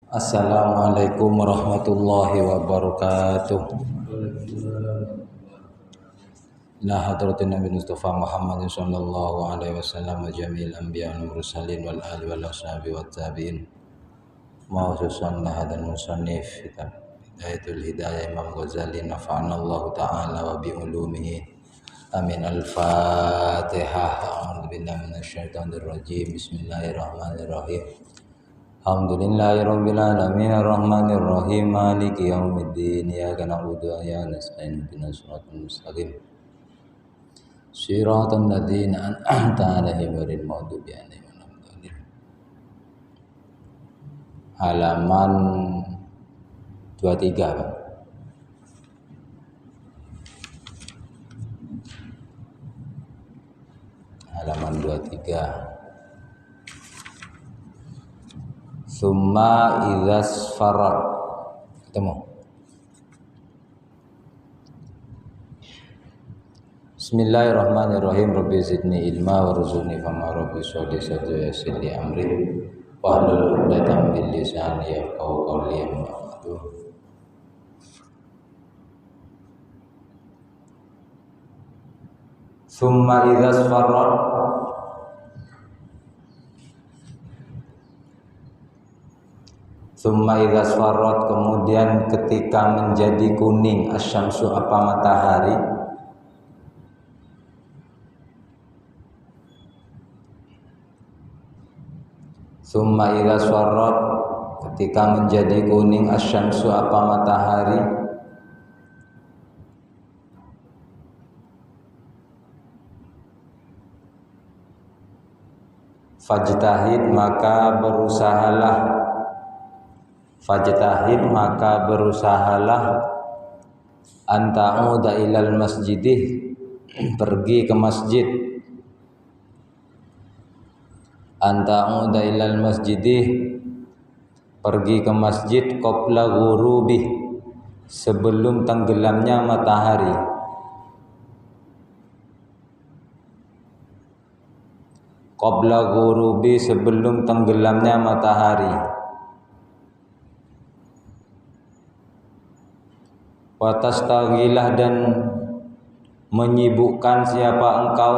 Assalamualaikum warahmatullahi wabarakatuh. La hadratin Nabi Mustafa Muhammad sallallahu alaihi wasallam wa jami'il anbiya wal mursalin wal ali wal ashabi wat tabi'in. Maususan lahadal musannif Hidayatul Hidayah Imam Ghazali nafa'ana Allah ta'ala wa bi ulumihi. Amin. Al-Fatihah. A'udzu billahi minasyaitonir rajim. Bismillahirrahmanirrahim. Alhamdulillahirabbil alamin arrahmanir rahim maliki yaumiddin iyyaka na'budu wa iyyaka nasta'in ihdinas siratal mustaqim shiratal ladzina an'amta 'alaihim ghairil maghdubi 'alaihim waladdallin. Halaman 23, Pak. Halaman 23. Summa idzas farat. Ketemu. Bismillahirrahmanirrahim. Rabbi zidni ilma warzuqni fama rabbi sholli sadri yassir li amri wahlul 'uqdatam min lisani yafqahu qawli. Summa idzas farat. Summa idzas farat, kemudian ketika menjadi kuning asyamsu apa matahari. Summa idzas farat, ketika menjadi kuning asyamsu apa matahari. Fajtahid, maka berusahalah. Fajtahid, maka berusahalah anta'uda ilal masjidih, pergi ke masjid. Anta'uda ilal masjidih, pergi ke masjid qabla ghurubih, sebelum tenggelamnya matahari. Qabla ghurubi, sebelum tenggelamnya matahari. Watastaghilah, dan menyibukkan siapa engkau.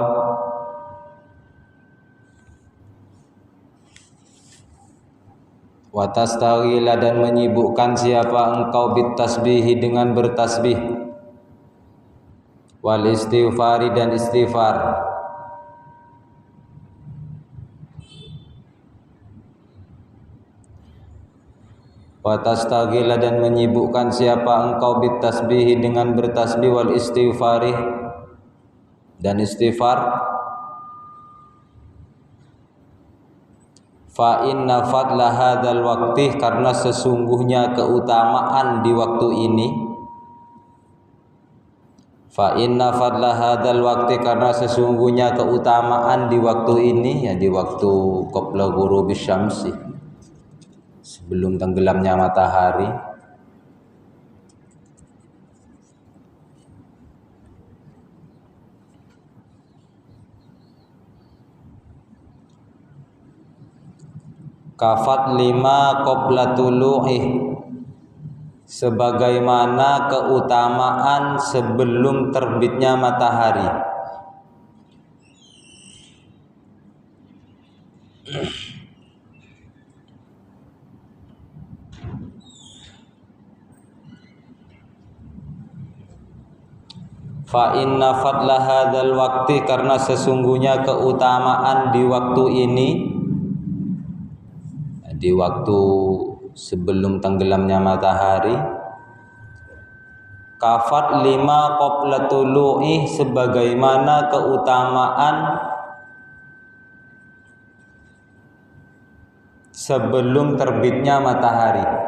Watastaghilah, dan menyibukkan siapa engkau bitasbihi, dengan bertasbih. Wal istighfari, dan istighfar. Watastaghilah, dan menyibukkan siapa engkau bitasbihi, dengan bertasbih. Wal istighfari, dan istighfar. Fa inna fadla hadzal waqti, karena sesungguhnya keutamaan di waktu ini. Fa inna fadla hadzal waqti, karena sesungguhnya keutamaan di waktu ini, ya di waktu qabla ghurubi syamsi, sebelum tenggelamnya matahari. Kafat lima qabla tulu'ih, sebagaimana keutamaan sebelum terbitnya matahari. Fa inna fadla hadzal waqti, karena sesungguhnya keutamaan di waktu ini, di waktu sebelum tenggelamnya matahari. Kafat lima qabla tulu'i, sebagaimana keutamaan sebelum terbitnya matahari.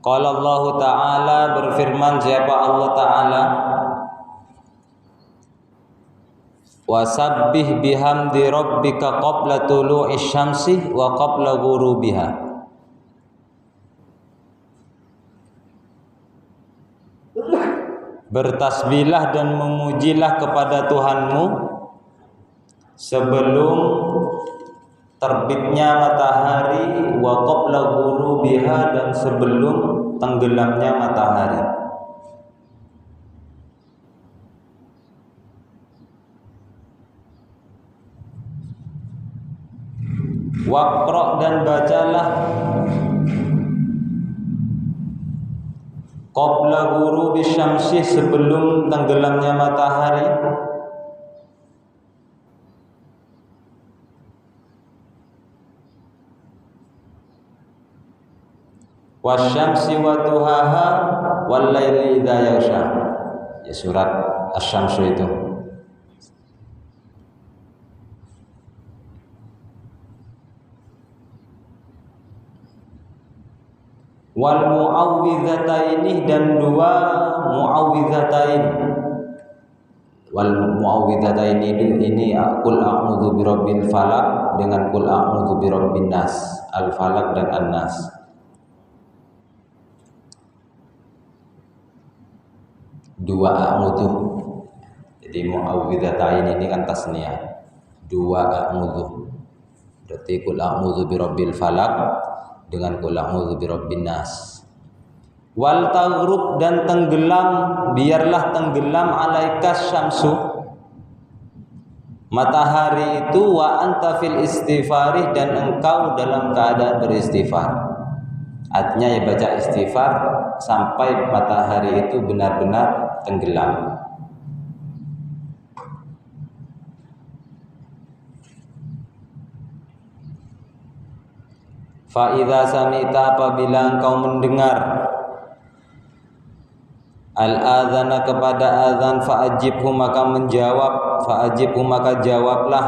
Qala Allah Ta'ala, berfirman siapa Allah Ta'ala, wasabbih bihamdi rabbika qabla tulu'is syamsi wa qabla ghurubiha. bertasbihlah dan memujilah kepada Tuhanmu sebelum terbitnya matahari, wa qabla ghurubiha, dan sebelum tenggelamnya matahari. Waqra, dan bacalah qabla ghurubi syamsi, sebelum tenggelamnya matahari. Wasyamsi wa duhaha wal laili idza yaghsha. Ya, surat Asy-Syamsu itu. Wal muawwidhataini, dan dua muawwidhatain. Wal muawwidhataini ini qul a'udzu birabbil falaq dengan qul a'udzu birabbin nas, al falaq dan an-nas. Dua a'udzu. Jadi muawwidhatain ini kan tasniyah. Dua a'udzu. Berarti qul a'udzu birabbil falaq dengan qul a'udzu birabbin nas. Wal taghrub, dan tenggelam, biarlah tenggelam alaikas syamsu, matahari itu, wa anta fil istighfari, dan engkau dalam keadaan beristighfar. Artinya ya baca istighfar sampai matahari itu benar-benar tenggelam. Fa idza sami'ta, apabila engkau mendengar al-adzana, kepada azan, fa'ajibhu, maka menjawab, fa'ajibhu, maka jawablah.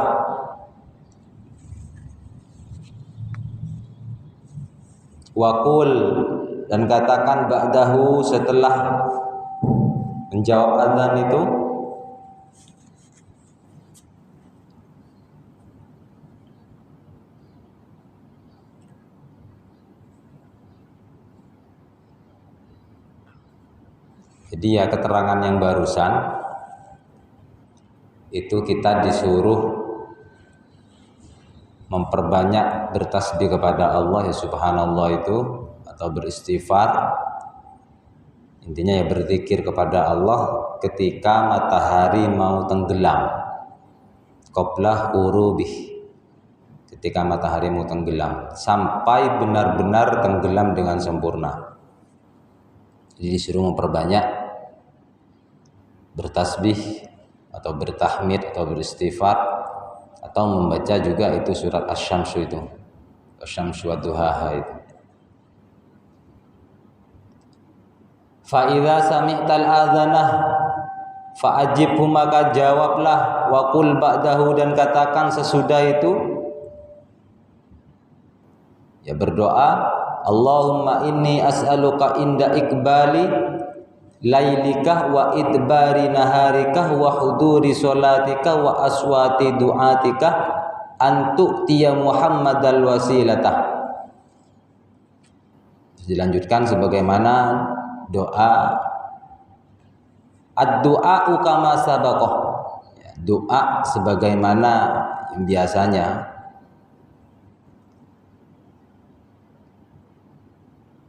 Waqul, dan katakan ba'dahu, setelah menjawab azan itu, jadi ya keterangan yang barusan itu kita disuruh memperbanyak bertasbih kepada Allah ya subhanallah itu, atau beristighfar. Intinya ya berzikir kepada Allah ketika matahari mau tenggelam, qabla ghurubih, ketika matahari mau tenggelam, sampai benar-benar tenggelam dengan sempurna. Jadi disuruh memperbanyak bertasbih atau bertahmid atau beristighfar, atau membaca juga itu surat Asy-Syamsu itu, Asy-Syamsu wa duhaha itu. Fa idza sami'tal adzanah fa'ajibhu, maka jawablah, wa qul ba'dahu, dan katakan sesudah itu, ya berdoa, Allahumma inni as'aluka inda ikbali lailikah wa idbari naharikah wa huduri sholatika wa aswati du'atika antu'tiya Muhammadal wasilatah. Dilanjutkan sebagaimana doa ad-du'a kama sabaqah, ya, doa sebagaimana yang biasanya.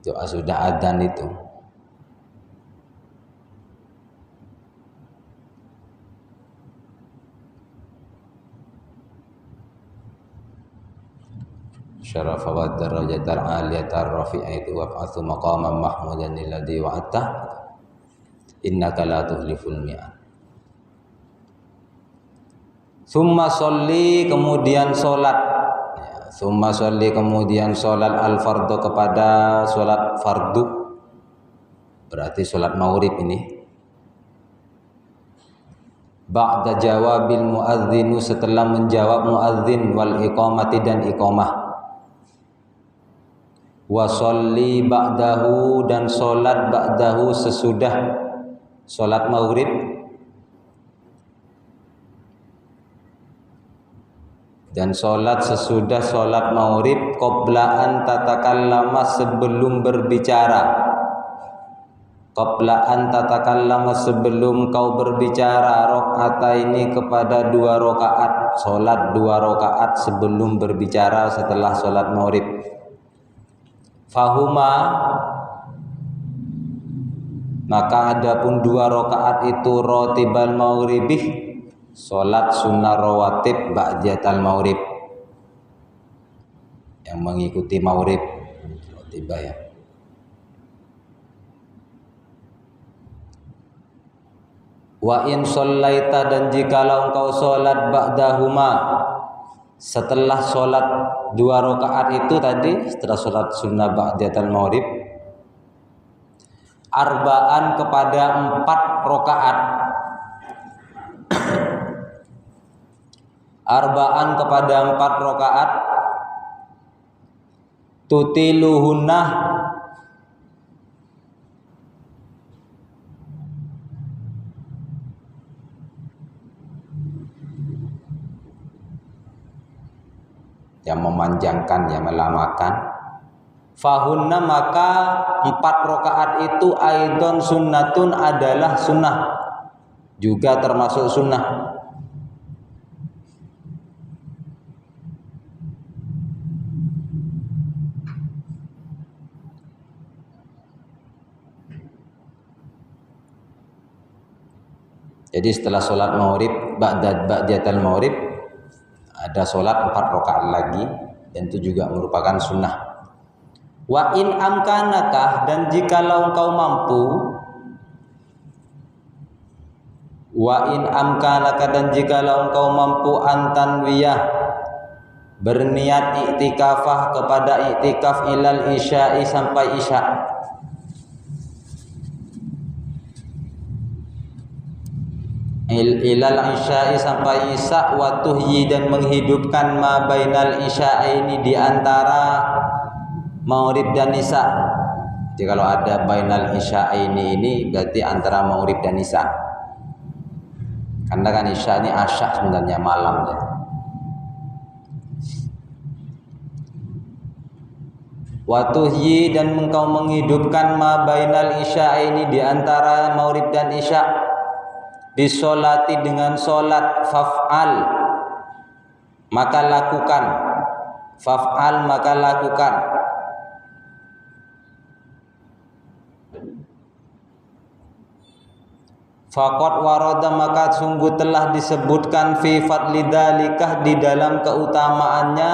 Doa sudah adzan itu. Syarafa wa darajatal aliyatar rafi'ah itu, wab'athu maqaman mahmudan alladzi wa'adta innaka la tukhliful mi'ad. Summa sholli, kemudian sholat, ya, summa sholli, kemudian sholat al-fardhu, kepada sholat fardu, berarti sholat maghrib ini. Ba'da jawabil muadzinu, setelah menjawab muadzin, wal iqamati, dan iqamah. Wa sholli ba'dahu, dan sholat ba'dahu, sesudah sholat maghrib. Dan sholat sesudah sholat maghrib, qabla an tatakallama, sebelum berbicara. qabla an tatakallama, sebelum kau berbicara, rakaataini, kepada 2 rakaat, salat 2 rakaat sebelum berbicara setelah salat maghrib. Fahuma, maka adapun 2 rakaat itu ratibal maghribih, salat sunnah rawatib ba'datal maghrib, yang mengikuti maghrib tiba ya. Wa in shallaita, dan jikalau engkau salat ba'dahuma, setelah salat 2 rakaat itu tadi, setelah salat sunnah ba'datal maghrib, arba'an, kepada 4 rakaat, arba'an, kepada 4 rakaat, tutiluhunna, yang memanjangkan, yang melamakan. Fahunna, maka 4 rakaat itu aidon sunnatun, adalah sunnah, juga termasuk sunnah. Jadi setelah sholat maghrib, ba'datal maghrib, ada sholat 4 rakaat lagi, dan itu juga merupakan sunnah. Wa in amkanakah, dan jikalau engkau mampu, wa in amkanaka, dan jikalau engkau mampu, antanwiyah, berniat iktikafah, kepada iktikaf, ilal isya'i, sampai isya'. Ilal isya'i, sampai isya', wa tuhyi, dan menghidupkan, ma bainal isya'ini, di antara maghrib dan isya. Jadi kalau ada bainal isya'ini ini berarti antara maghrib dan isya. Karena kan isya ini asyak sebenarnya, malam ya. Wa tuhyi, dan engkau menghidupkan, ma bainal isya'ini, di antara maghrib dan isya, bisolati, dengan solat, faf'al, maka lakukan, faf'al, maka lakukan. Faqad warada, maka sungguh telah disebutkan, fi fadli dalikah, di dalam keutamaannya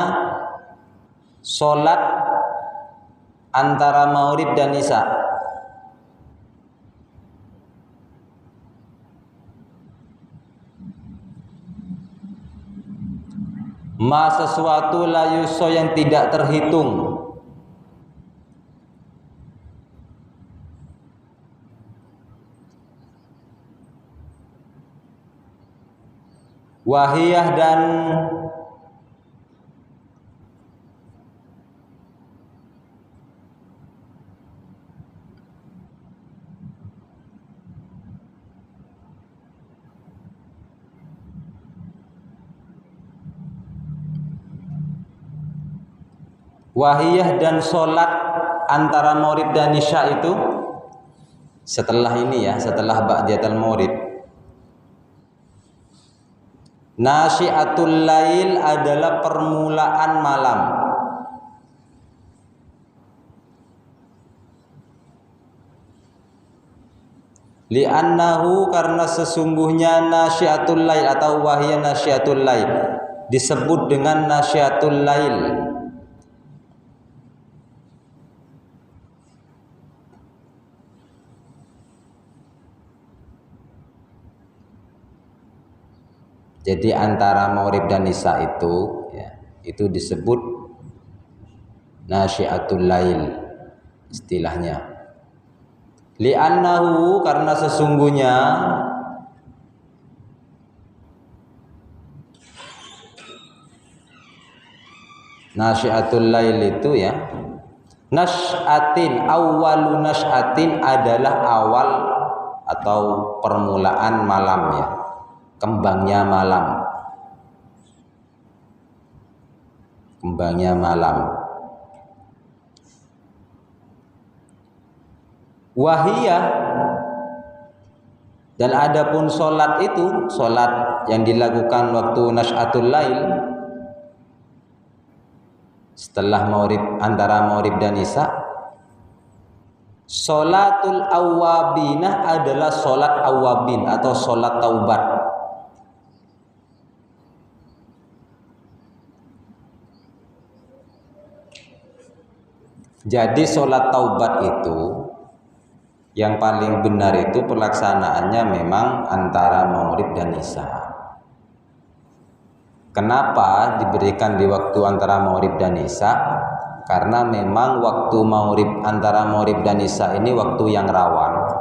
solat antara maghrib dan isya. Ma, sesuatu, la yuso, yang tidak terhitung, wahiyah, dan wahiyah, dan solat antara maghrib dan isya itu setelah ini ya, setelah ba'datal maghrib. Nasyiatul lail, adalah permulaan malam. Li'annahu, karena sesungguhnya nasyiatul lail, atau wahya nasyiatul lail, disebut dengan nasyiatul lail. Jadi antara maghrib dan isya itu ya, itu disebut nasyiatul lail istilahnya. Li'annahu, karena sesungguhnya nasyiatul lail itu ya, nasyatin, awwalu nasyatin, adalah awal atau permulaan malam ya, kembangnya malam, kembangnya malam. Wahiyah, dan adapun solat itu, solat yang dilakukan waktu nasyatul lail setelah maghrib, antara maghrib dan isya, solatul awabinah adalah solat awabin atau solat taubat. Jadi solat taubat itu yang paling benar itu pelaksanaannya memang antara maghrib dan isya. Kenapa diberikan di waktu antara maghrib dan isya? Karena memang waktu maghrib, antara maghrib dan isya ini waktu yang rawan.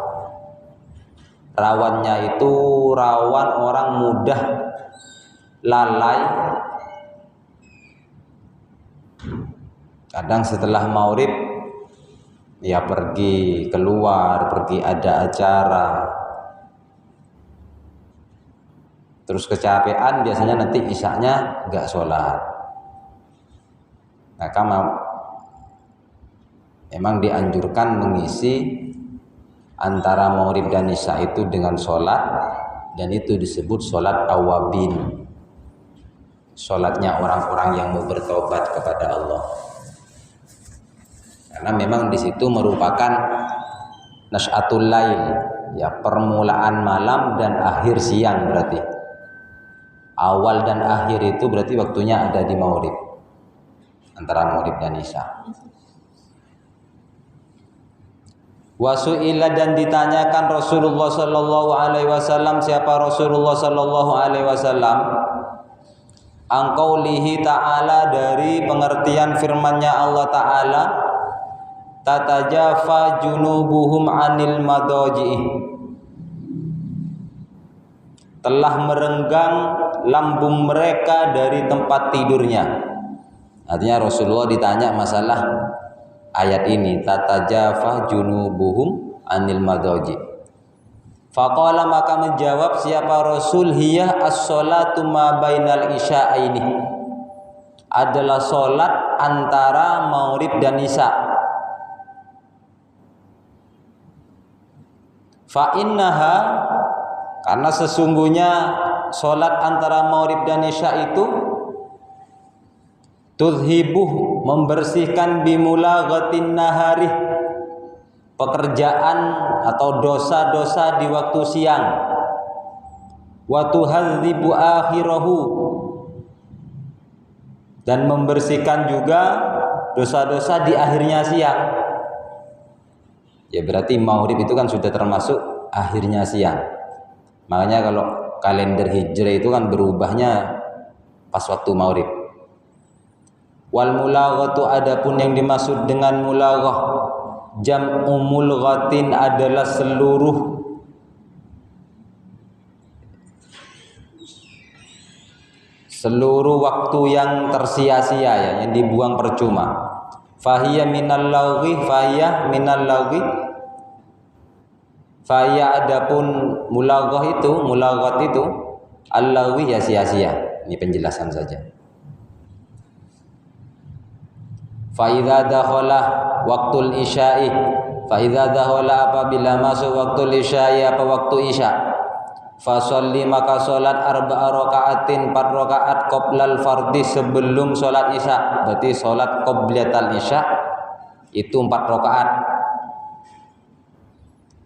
Rawannya itu rawan orang mudah lalai. Kadang setelah maghrib ya pergi keluar, pergi ada acara, terus kecapean, biasanya nanti isyanya nggak sholat. Maka memang dianjurkan mengisi antara maghrib dan isya itu dengan sholat, dan itu disebut sholat awabin, sholatnya orang-orang yang mau bertobat kepada Allah. Karena memang di situ merupakan nasyatul lail, ya permulaan malam dan akhir siang, berarti awal dan akhir itu berarti waktunya ada di maghrib, antara maghrib dan isya. Wasu'ila, dan ditanyakan Rasulullah sallallahu alaihi wasallam, siapa Rasulullah sallallahu alaihi wasallam, angqaulihi ta'ala, dari pengertian firman-Nya Allah Ta'ala, tatajafa junubuhum anil madaji'ih, telah merenggang lambung mereka dari tempat tidurnya. Artinya Rasulullah ditanya masalah ayat ini, tatajafa junubuhum anil madaji'. Faqala, maka menjawab siapa Rasul, hiya as-sholatu ma bainal isya'aini, adalah solat antara maghrib dan isya. Fa innaha, karena sesungguhnya solat antara maghrib dan isya itu tudhibuh, membersihkan bimulaghatin nahari, pekerjaan atau dosa-dosa di waktu siang, wa tuhadzibu akhirahu, dan membersihkan juga dosa-dosa di akhirnya siang. Ya berarti maghrib itu kan sudah termasuk akhirnya siang. Makanya kalau kalender Hijrah itu kan berubahnya pas waktu maghrib. Wal mulaghatu, adapun yang dimaksud dengan mulaghah, jam'u mulghatin, adalah seluruh waktu yang tersia-sia, ya, yang dibuang percuma. Fahiya minal laghi, fahiya minal laghi, fahiya, adapun mulaghah itu, mulaghat itu, al-laghi, ya sia-sia. Ini penjelasan saja. Fa idza dakhala waqtul isya'i, fa idza dakhala, apabila masuk waktul isya'i, apa waktu isya, fa sholli, maka salat arba'a raka'atin, 4 rakaat, qoblal fardhi, sebelum salat isya. Berarti salat qoblatal isya itu 4 rakaat.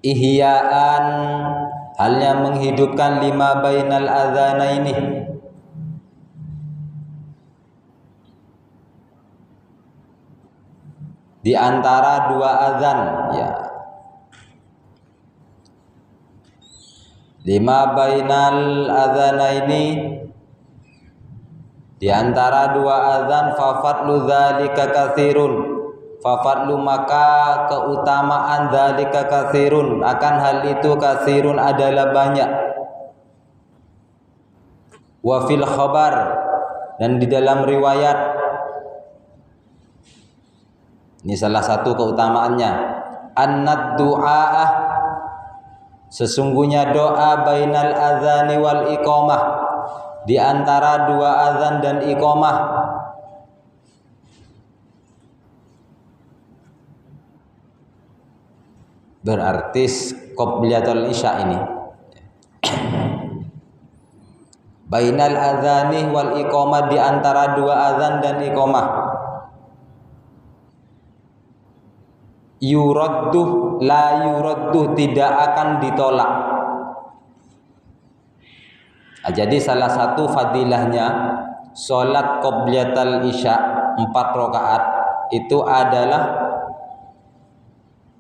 Ihya'an, halnya menghidupkan lima bainal adzanaini, di antara dua azan, ya. Lima bainal adzanaini, di antara dua azan, fa fadlu dzalika katsirun, fa fadlu, maka keutamaan dzalika katsirun, akan hal itu katsirun adalah banyak. Wa fil khabar, dan di dalam riwayat, ini salah satu keutamaannya, annad du'a'ah, sesungguhnya doa bainal adzani wal iqamah, di antara dua azan dan iqamah, berarti qobliyatul isya ini bainal adzani wal iqamah, di antara dua azan dan iqamah. Yuraddu la yuraddu, tidak akan ditolak. Jadi salah satu fadilahnya salat qobliyatul isya 4 rakaat itu adalah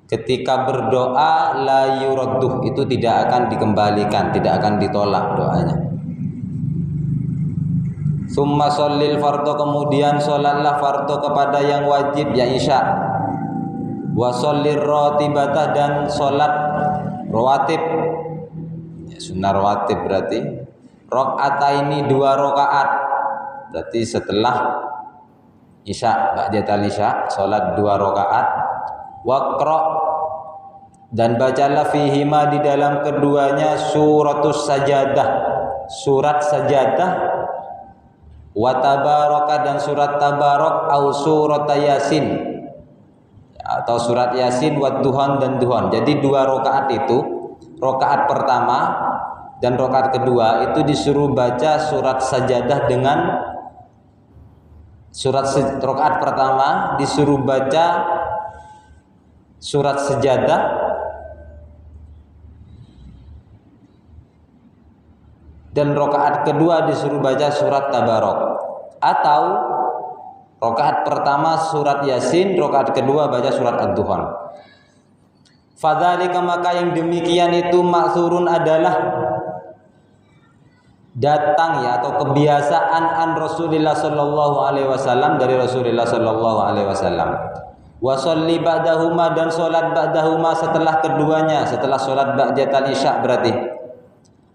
ketika berdoa la yuraddu, itu tidak akan dikembalikan, tidak akan ditolak doanya. Summa shallil fardhu, kemudian sholatlah fardhu kepada yang wajib ya isya. Wa shallir ratibatah, dan sholat rawatib ya, sunnah rawatib berarti rakaataini 2 rakaat, berarti setelah isya ba'datal isya sholat 2 rakaat. Waqra, dan bacalah fihima, di dalam keduanya suratus sajadah, surat sajadah, wa tabaraka, dan surat tabarak, au surat yasin, atau surat yasin, wa duhan, dan duhan. Jadi 2 rakaat itu, rakaat pertama dan rakaat kedua itu disuruh baca surat sajadah dengan rakaat pertama disuruh baca surat sajadah, dan rakaat kedua disuruh baca surat tabarak, atau rakaat pertama surat yasin, rakaat kedua baca surat ad-duhan. Fadzalika, maka yang demikian itu ma'thurun adalah datang ya atau kebiasaan an Rasulullah sallallahu alaihi wasallam, dari Rasulullah sallallahu alaihi wasallam. Wa sholli ba'dahuma, dan salat ba'dahuma setelah keduanya, setelah salat ba'datal isya berarti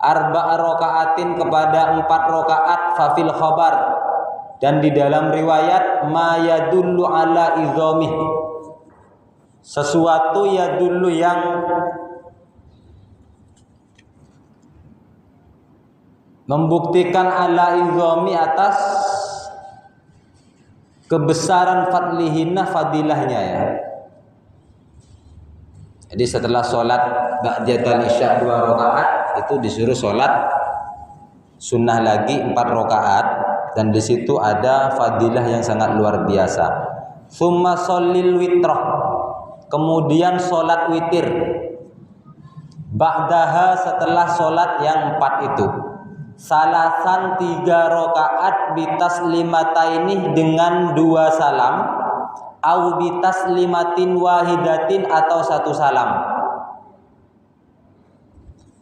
arba'a rakaatin, kepada 4 rakaat, fafil khabar, dan di dalam riwayat ma yadullu ala idhamih, sesuatu yadullu yang membuktikan ala idhami, atas kebesaran fadlihinna, fadilahnya ya. Jadi setelah sholat ba'datal isya 2 rakaat itu disuruh sholat sunnah lagi 4 rakaat, dan di situ ada fadilah yang sangat luar biasa. Summa sholil witrah, kemudian sholat witir, ba'daha, setelah sholat yang 4 itu, salasan 3 rakaat, bitaslimataini, dengan 2 salam, au bitaslimatin wahidatin, atau 1 salam.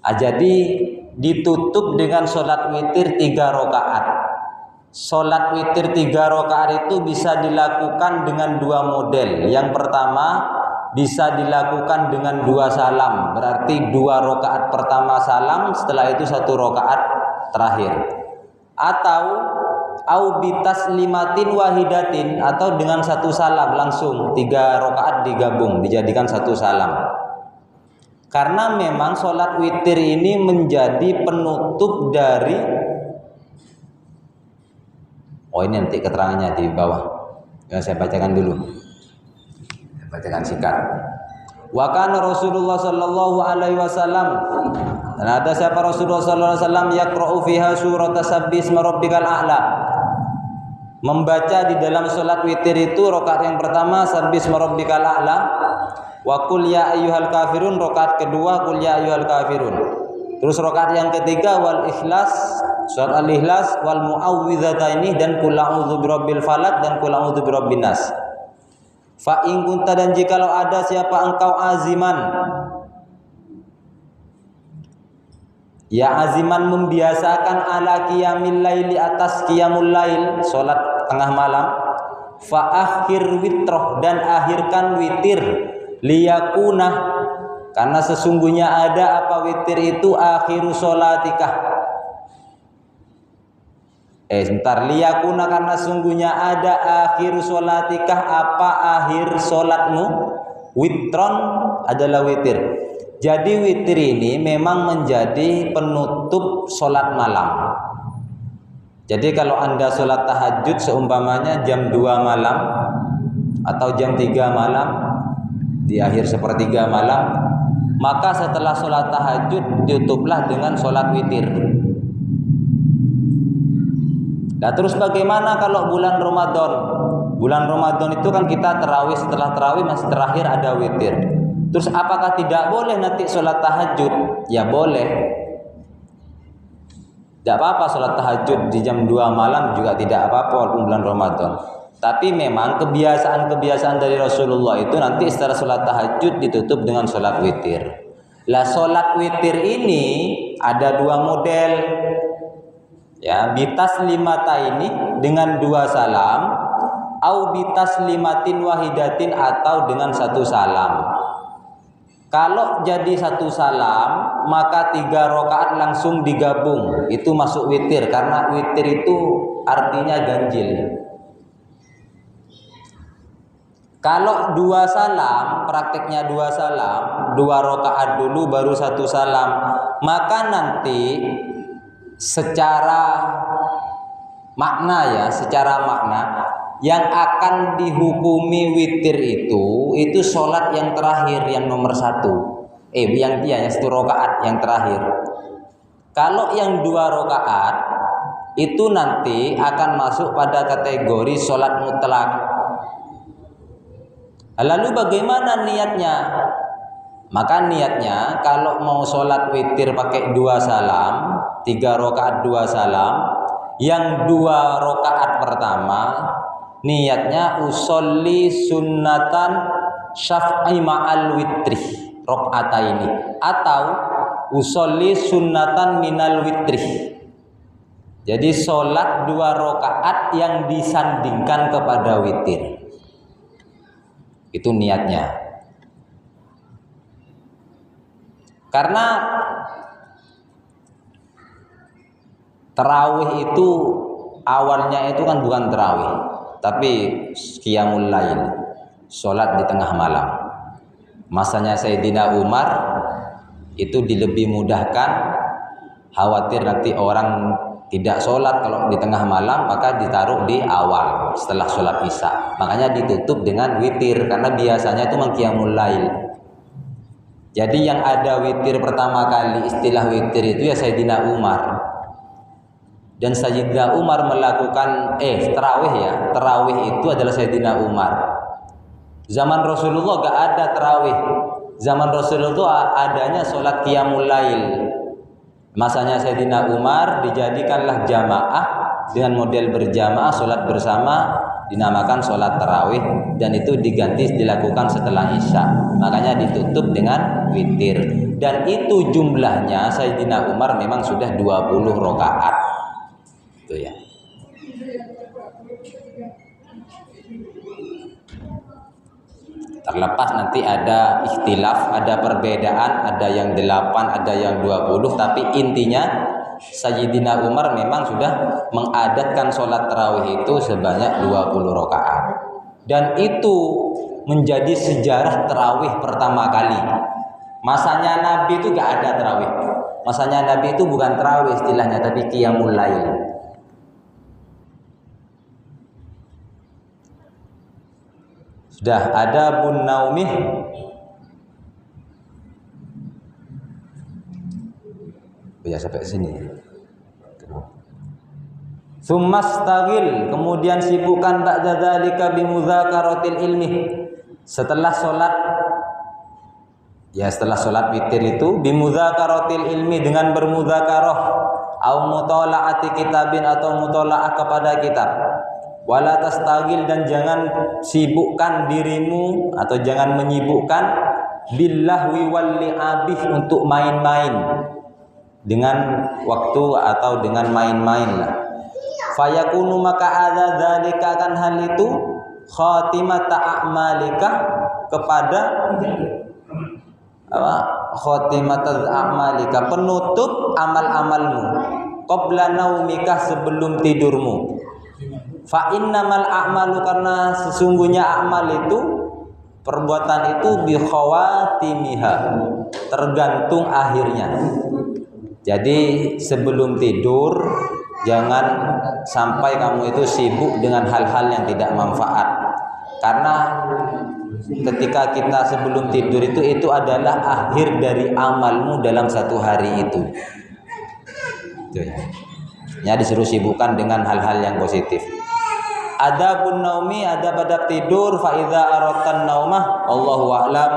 Jadi ditutup dengan sholat witir 3 rakaat. Sholat witir 3 rakaat itu bisa dilakukan dengan 2 model. Yang pertama bisa dilakukan dengan 2 salam, berarti 2 rakaat pertama salam, setelah itu 1 rakaat terakhir. Atau au bitaslimatin wahidatin, atau dengan 1 salam langsung 3 rakaat digabung dijadikan 1 salam. Karena memang sholat witir ini menjadi penutup dari, ini nanti keterangannya di bawah. Saya bacakan dulu. Saya bacakan singkat. Wa kana Rasulullah sallallahu alaihi wasallam, dan ada siapa Rasulullah sallallahu alaihi wasallam, yaqra'u fiha surat sabbih isma rabbikal a'la, membaca di dalam sholat witir itu rakaat yang pertama sabbih isma rabbikal a'la, wa qul ya ayyuhal kafirun, rakaat kedua qul ya ayyuhal kafirun. Terus rakaat yang ketiga wal ikhlas, surat al-ikhlas, wal muawwidzataini, dan qul a'udzu birabbil falaq, dan qul a'udzu birabbin nas. Fa in kunta, dan jikalau ada siapa engkau aziman, ya aziman membiasakan ala qiyamil laili, atas qiyamul lail, salat tengah malam, fa akhir witroh, dan akhirkan witir, liyakuna, karena sesungguhnya ada apa witir itu akhiru sholatikah. Liyakuna, karena sungguhnya ada akhiru sholatikah, apa akhir sholatmu, witron adalah witir. Jadi witir ini memang menjadi penutup sholat malam. Jadi kalau Anda sholat tahajud seumpamanya jam 2 malam atau jam 3 malam, di akhir sepertiga malam, maka setelah sholat tahajud tutuplah dengan sholat witir. Nah terus bagaimana kalau bulan Ramadan? Bulan Ramadan itu kan kita terawih, setelah terawih masih terakhir ada witir. Terus apakah tidak boleh nanti sholat tahajud? Ya boleh. Tidak apa-apa sholat tahajud di jam 2 malam juga tidak apa-apa walaupun bulan Ramadan. Tapi memang kebiasaan-kebiasaan dari Rasulullah itu nanti setelah sholat tahajud ditutup dengan sholat witir. Lah sholat witir ini ada dua model. Ya, bitaslimataini dengan 2 salam, au bitaslimatin wahidatin atau dengan 1 salam. Kalau jadi 1 salam, maka 3 rakaat langsung digabung. Itu masuk witir karena witir itu artinya ganjil. Kalau 2 salam, prakteknya 2 salam, 2 rakaat dulu baru 1 salam, maka nanti secara makna yang akan dihukumi witir itu sholat yang terakhir yang nomor 1, yang 1 rakaat yang terakhir. Kalau yang 2 rakaat itu nanti akan masuk pada kategori sholat mutlak. Lalu bagaimana niatnya? Maka niatnya kalau mau sholat witir pakai 2 salam, 3 rakaat 2 salam, yang 2 rakaat pertama niatnya usolli sunnatan syaf'i ma'al witri rakaataini atau usolli sunnatan minal witri. Jadi sholat 2 rakaat yang disandingkan kepada witir. Itu niatnya. Karena tarawih itu awalnya itu kan bukan tarawih, tapi qiyamul lail, sholat di tengah malam. Masanya Sayyidina Umar itu dilebih mudahkan, khawatir nanti orang tidak sholat kalau di tengah malam, maka ditaruh di awal setelah sholat isya. Makanya ditutup dengan witir karena biasanya itu qiyamul lail. Jadi yang ada witir pertama kali, istilah witir itu ya Sayyidina Umar. Dan Sayyidina Umar melakukan tarawih itu adalah Sayyidina Umar. Zaman Rasulullah gak ada tarawih. Zaman Rasulullah adanya sholat qiyamul lail. Masanya Sayyidina Umar dijadikanlah jamaah dengan model berjamaah, sholat bersama, dinamakan sholat tarawih, dan itu dilakukan setelah isya. Makanya ditutup dengan witir. Dan itu jumlahnya Sayyidina Umar memang sudah 20 rakaat. Itu ya. Terlepas nanti ada ikhtilaf, ada perbedaan, ada yang 8, ada yang 20, tapi intinya Sayyidina Umar memang sudah mengadatkan sholat tarawih itu sebanyak 20 rakaat. Dan itu menjadi sejarah tarawih pertama kali. Masanya Nabi itu gak ada tarawih. Masanya Nabi itu bukan tarawih istilahnya, tapi qiyamul lail. Sudah ada bun naumih. Ya sampai sini. Tsummastaghil, kemudian sibukkan ba'da dzalika bimudzakaratil ilmi. Setelah sholat witir itu bimudzakaratil ilmi, dengan bermudzakarah, au mutalaati kitabin, atau mutalaah kepada kitab. Wala tastaghil, dan jangan sibukkan dirimu atau jangan menyibukkan billahwi wal li'abih, untuk main-main dengan waktu atau dengan main-main lah. Fayakunu, maka ada dzalika, kan hal itu khatimata a'malika, kepada khatimata a'malika, penutup amal-amalmu, qabla naumika, sebelum tidurmu. Fa innamal a'malu, karena sesungguhnya amal itu, perbuatan itu, bi khawatimiha, tergantung akhirnya. Jadi sebelum tidur jangan sampai kamu itu sibuk dengan hal-hal yang tidak manfaat. Karena ketika kita sebelum tidur itu adalah akhir dari amalmu dalam satu hari itu. Ya, disuruh sibukkan dengan hal-hal yang positif. Adabun naumi, adab tidur, fa idza aratan naumah, Allahu a'lam.